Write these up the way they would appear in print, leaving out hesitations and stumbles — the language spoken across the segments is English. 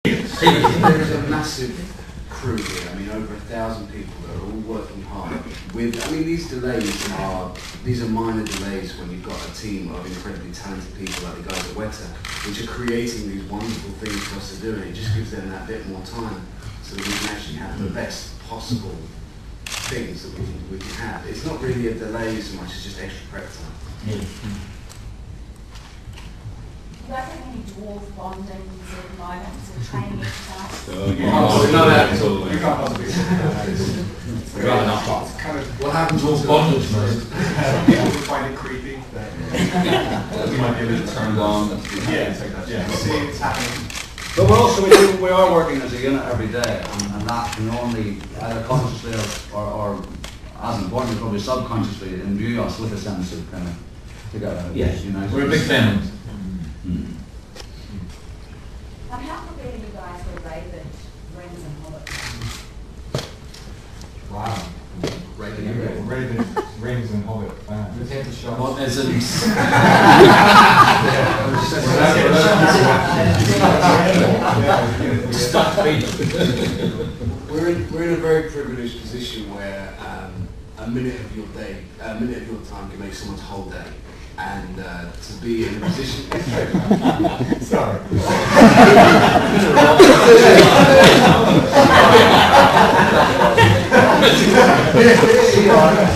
There is a massive crew here. I mean, over 1,000 people that are all working hard. These delays are minor delays when you've got a team of incredibly talented people like the guys at Weta, which are creating these wonderful things for us to do, and it just gives them that bit more time so that we can actually have the best possible things that we can have. It's not really a delay so much as just extra prep time. Yeah. Do you guys have any dwarf bonding sort of moments or training exercises? You can't possibly say that. We've got enough lots. Kind of What happens Dwarf bondage, mate. people find it creepy. That You might be a little turned on. yeah. See, it's happening. But we are working as a unit every day, and that can only either consciously or as importantly, probably subconsciously imbue us with a sense of kind of together. Yes, united. we're a big family. How prepared are you guys for Raven, Rings and Hobbit? Wow. Raven, Rings and Hobbit. What isn't? Stuck feet. We're in a very privileged position where a minute of your time can make someone's whole day, and to be in a position. Sorry.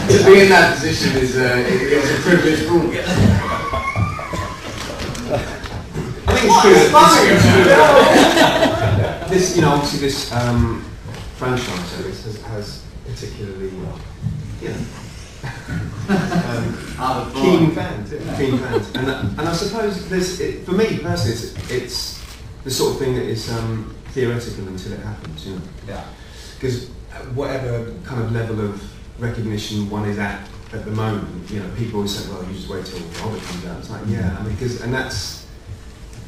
To be in that position is a privilege for all. I think it's true. This, obviously, this franchise has particularly, keen fans. And I suppose for me personally, it's the sort of thing that is theoretical until it happens. Yeah. Because whatever kind of level of recognition one is at the moment, people always say, well, you just wait till the Hobbit comes out. It's like, and that's,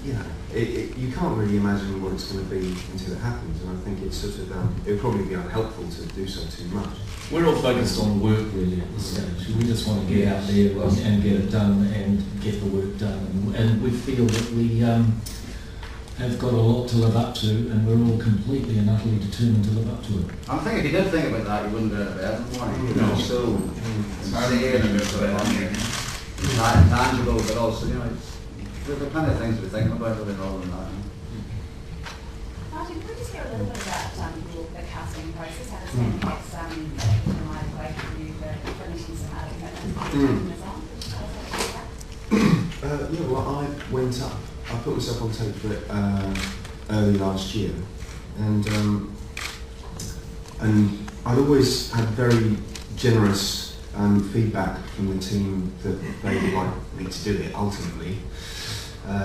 you can't really imagine what it's going to be until it happens, and I think it's sort of, it would probably be unhelpful to do so too much. We're all focused on work really at this stage. We just want to get out there and get it done and get the work done. And we feel that we have got a lot to live up to, and we're all completely and utterly determined to live up to it. I think if you did think about that, you wouldn't go to bed in the morning. It's so insane and it's tangible, but also, there are plenty of things to be thinking about other than that. Martin, can we just hear a little bit about the casting process? How does that impact in my way for you for finishing some other commitments? Well, I put myself on tape for it early last year, and I'd always had very generous feedback from the team that they would like me to do it ultimately,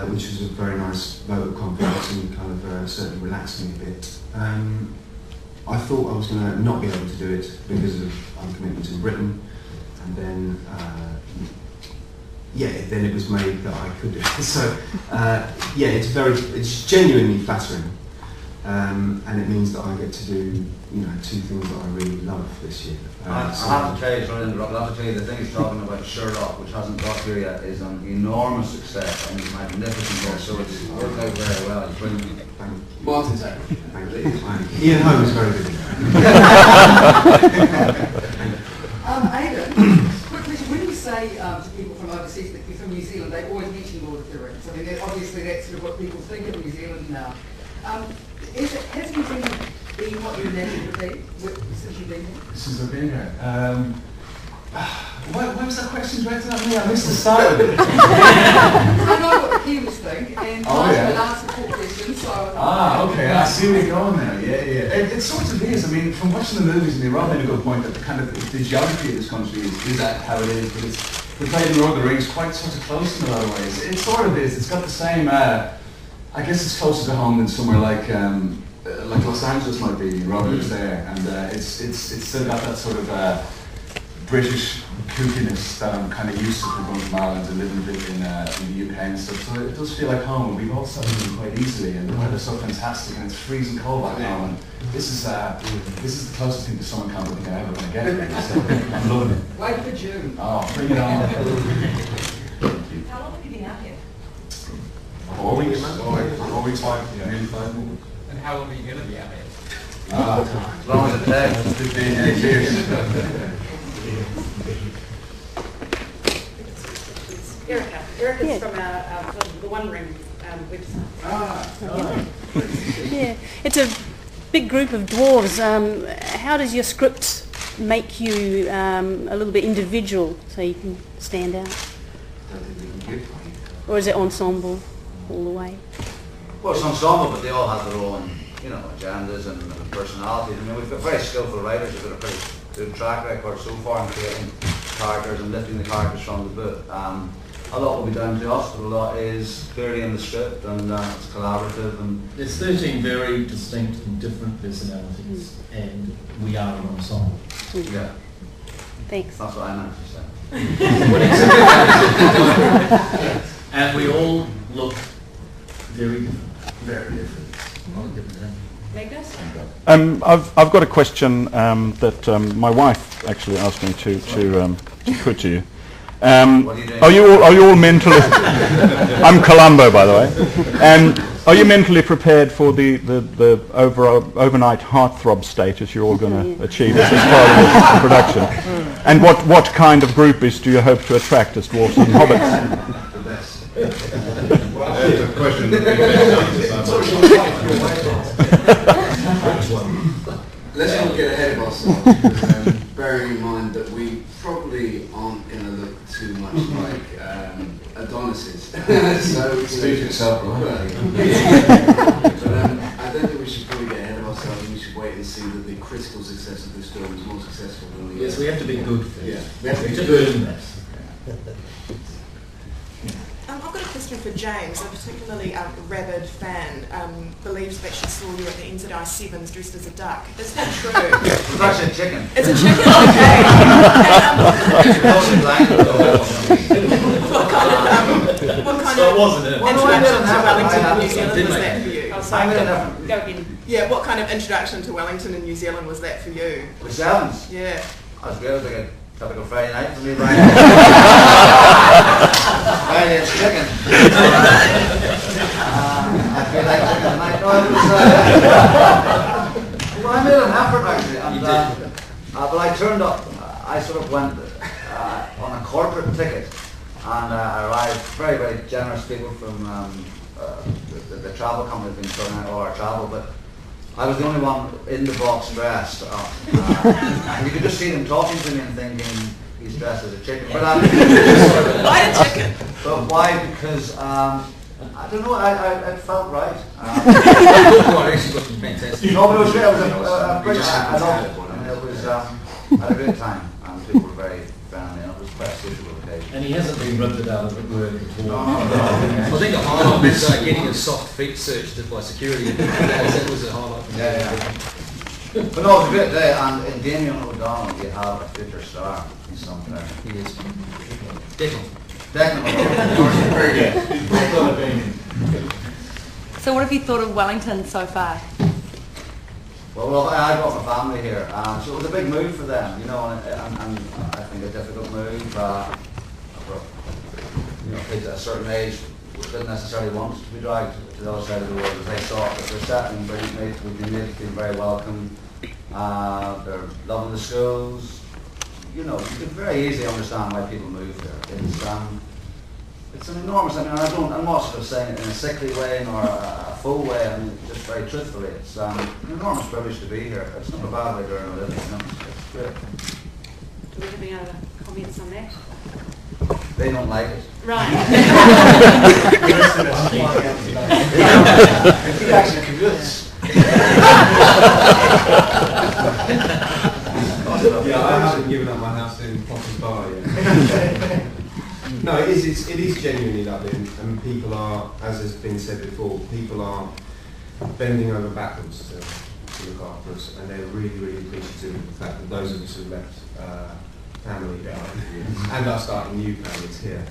which was a very nice vote of confidence and kind of certainly relaxed me a bit. I thought I was going to not be able to do it because of commitments in Britain, and then then it was made that I could do it. So it's genuinely flattering, and it means that I get to do two things that I really love this year. I have to tell you, sorry to interrupt, I have to tell you the thing he's talking about, Sherlock, which hasn't got here yet, is an enormous success and is magnificent, so it's worked out very well. It's brilliant. Martin's Thank you. Ian Holmes is very good. Aidan, quick question. When you say to people from overseas that you're from New Zealand, they always mention Lord of the Rings. I mean, obviously that's sort of what people think of New Zealand now. Has New Zealand been what you imagined it would be since you've been here? Since I've been here. What was that question directed at me? I missed the start of it. I know what the Kiwis think, and I would ask a cool question, so... Okay, I see where you're going there. Yeah. It sort of is. I mean, from watching the movies, and Rob made a good point that the kind of the geography of this country is that how it is, but it's played in Lord of the Rings quite sort of close in a lot of ways. It sort of is. It's got the same. I guess it's closer to home than somewhere like Los Angeles might be. Robert was there, and it's still got that sort of British kookiness that I'm kind of used to from going from Ireland and living a bit in the UK and stuff. So it does feel like home, and we've all settled in quite easily, and the weather's so fantastic, and it's freezing cold back home. And this is the closest thing to summer camp I think I'm ever going to get. So I'm loving it. Wait for June. Oh, bring it on. How long have you been out here? 4 weeks. 4 weeks, nearly 5 months. And how long are you going to be out there? As long as it takes. 15 years. Erica. Erica's from the One Ring website. Yeah, it's a big group of dwarves. How does your script make you a little bit individual so you can stand out? I don't think we can give one. Or is it ensemble all the way? Well, it's ensemble, but they all have their own, agendas and personalities. I mean, we've got very skillful writers who've got a pretty good track record so far in creating characters and lifting the characters from the book. A lot will be down to us, but a lot is clearly in the script, and it's collaborative. And There's 13 very distinct and different personalities, and we are an ensemble. yeah, Thanks. that's what I meant to say. And we all look very different. Very different. Magnus? I've got a question that my wife actually asked me to put to you. What are you doing? Are you all mentally? I'm Columbo, by the way. Are you mentally prepared for the overnight heartthrob status you're all going to achieve as part of this production? And what kind of groupies do you hope to attract as dwarfs and hobbits? The best. Well, that's a question that Let's not get ahead of ourselves, because, bearing in mind that we probably aren't going to look too much like Adonises. So, Speak for yourself, but, I don't think we should probably get ahead of ourselves, and we should wait and see that the critical success of this film is more successful than the... Yes, we have to be good first. Yeah, we have to be To good. earn that. I've got a question for James. A particularly rabid fan believes that she saw you at the NZI Sevens dressed as a duck. Is that true? It's actually a chicken. It's a chicken, okay. What kind of introduction to Wellington and New Zealand was that for you? Oh, sorry, go again. Yeah, what kind of introduction to Wellington and New Zealand was that for you? With sevens. Yeah. I was good. Like a typical Friday night for me, Brian. Friday is chicken. I feel like chicken tonight. No, it was. Well, I made an effort actually, and but I turned up. I sort of went on a corporate ticket, and I arrived. Very, very generous people from the travel company have been sorting out all our travel, but I was the only one in the box dressed up. And you could just see them talking to me and thinking, he's dressed as a chicken. But Why a chicken? But why? Because, I don't know, it felt right. Fantastic. No, but it was great. It was a great just time. I loved it. one. I mean, it was, I had a great time. And people were very friendly, and it was quite a sociable occasion. And he hasn't been ripped out of the work at all. I think the highlight was getting a soft feet searched by security. That was a highlight. Yeah. But no, it was a great day, and in Damien O'Donnell you have a future star. He's something there. He is. Definitely. Very good. So what have you thought of Wellington so far? Well, I brought my family here, so it was a big move for them, and I think a difficult move. I've got, kids at a certain age didn't necessarily want to be dragged to the other side of the world, as they thought that they're settling brilliant mates, we've been made to feel very welcome. They're loving the schools. You can very easily understand why people move here. It's an enormous. I'm not sort of saying it in a sickly way nor a full way. I mean, just very truthfully, it's an enormous privilege to be here. It's not a bad way to earn a living. It's great. Do we have any other comments on that? They don't like it. Right. He actually commutes. Yeah, I haven't given up my house in Potter's Bar yet. No, it is genuinely lovely, and people are, as has been said before, people are bending over backwards to look after us, and they're really, really appreciative of the fact that those of us who left family behind and are starting new families here.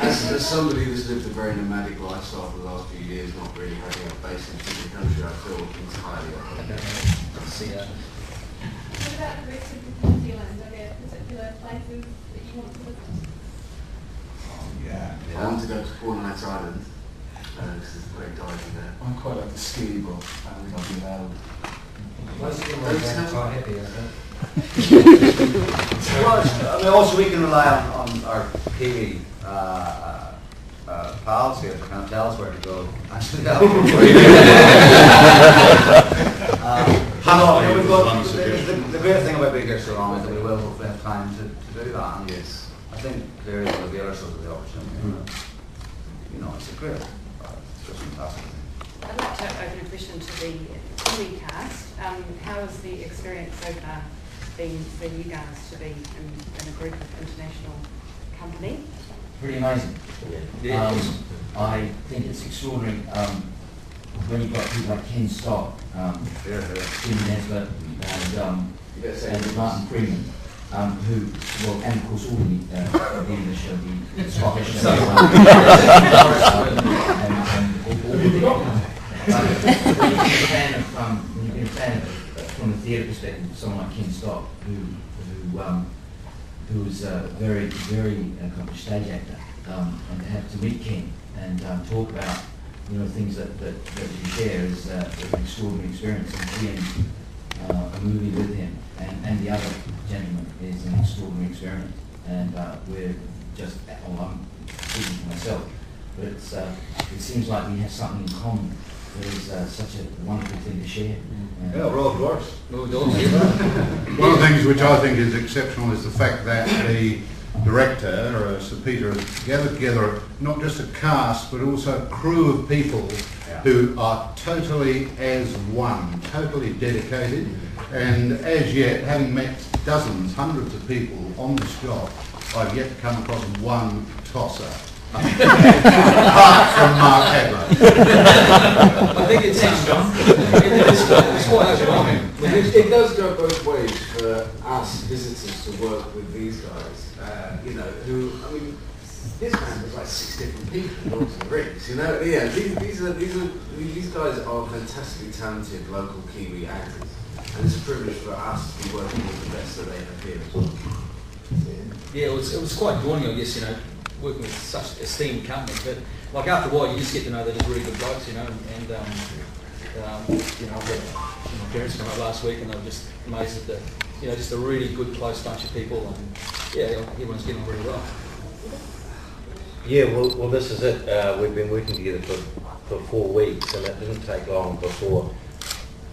As somebody who's lived a very nomadic lifestyle for the last few years, not really having a base in the country, I feel entirely at home. What about the rest of New Zealand? Are there particular places that you want to visit? Fortnite Island. This is a great diving there. I'm quite like the ski, but I think I'll be loud. Well, I mean, also we can rely on our Kiwi pals here to kind of tell us where to go. Actually, that would the great thing about being here so long is that we will hopefully have time to do that. And yes, I think clearly we'll avail ourselves of the opportunity. You know, it's a great, it's just fantastic. I'd like to open a question to the Kiwi cast. How has the experience so far been for you guys to be in a group of international company? Pretty amazing. Yeah. I think it's extraordinary when you've got people like Ken Stott, Jim Nesbitt, and Martin Freeman, who, well, and of course all the English, the Scottish, and all when you've been a fan of, from a theatre perspective, someone like Ken Stott, who was a very, very accomplished stage actor, and to have to meet Ken and talk about, you know, things that you share is an extraordinary experience, and seeing a movie with him and the other gentleman is an extraordinary experience, and we're just, well, I'm speaking for myself, but it seems like we have something in common. It is such a wonderful thing to share. Yeah, we're all dwarfs. One of the things which I think is exceptional is the fact that the director, Sir Peter, has gathered together not just a cast but also a crew of people who are totally as one, totally dedicated, and as yet, having met dozens, hundreds of people on this job, I've yet to come across one tosser. Apart from Mark Adler. I think it's quite overwhelming. It does go both ways for us visitors to work with these guys, you know, who, I mean, this band was like 6 different people in Lord of the Rings, you know. Yeah, these guys are fantastically talented local Kiwi actors, and it's a privilege for us to be working with the best that they have here as well. Yeah, it was quite daunting, I guess, you know, working with such esteemed company, but like after a while you just get to know that they're really good blokes, you know, and you know, I've got my parents come up last week and they were just amazed at the, you know, just a really good close bunch of people, and yeah, everyone's getting on really well. Yeah, well this is it. We've been working together for 4 weeks, and it didn't take long before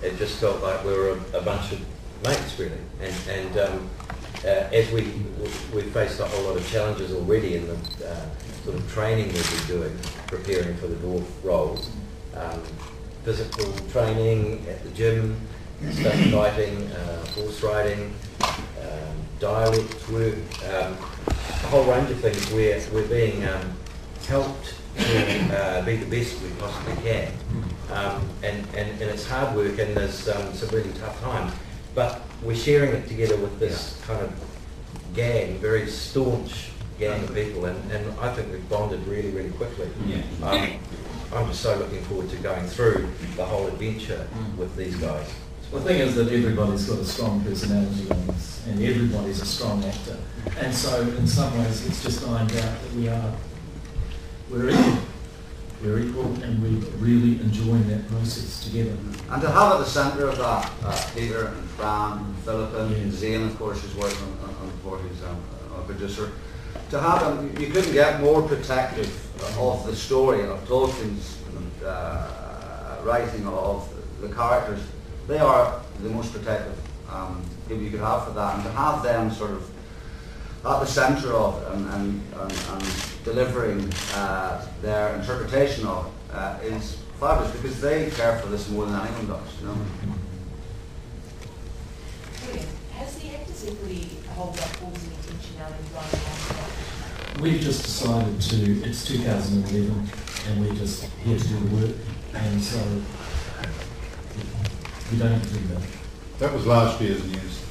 it just felt like we were a bunch of mates really, and as we faced a whole lot of challenges already in the sort of training we've been doing, preparing for the dwarf roles, physical training at the gym, stuff fighting, horse riding, dialect work, a whole range of things where we're being helped to be the best we possibly can. And it's hard work and there's some really tough times. But we're sharing it together with this kind of gang, very staunch gang of people, and I think we've bonded really, really quickly. I'm just so looking forward to going through the whole adventure with these guys. The thing is that everybody's got a strong personality on this, and everybody's a strong actor. And so in some ways it's just ironed out that we're equal. We're equal, and we're really enjoying that process together. And to have at the centre of that Peter and Fran and Philip and Zane, of course, who's working on board, who's a producer, to have them, you couldn't get more protective of the story of Tolkien's writing of the characters. They are the most protective people you could have for that, and to have them sort of at the centre of it and delivering their interpretation of it is fabulous, because they care for this more than anyone does, you know. Has the actors equity hold up all the intentionality right along? We've just decided to, it's 2011, and we're just here to do the work, and so we don't have to do that. That was last year's news.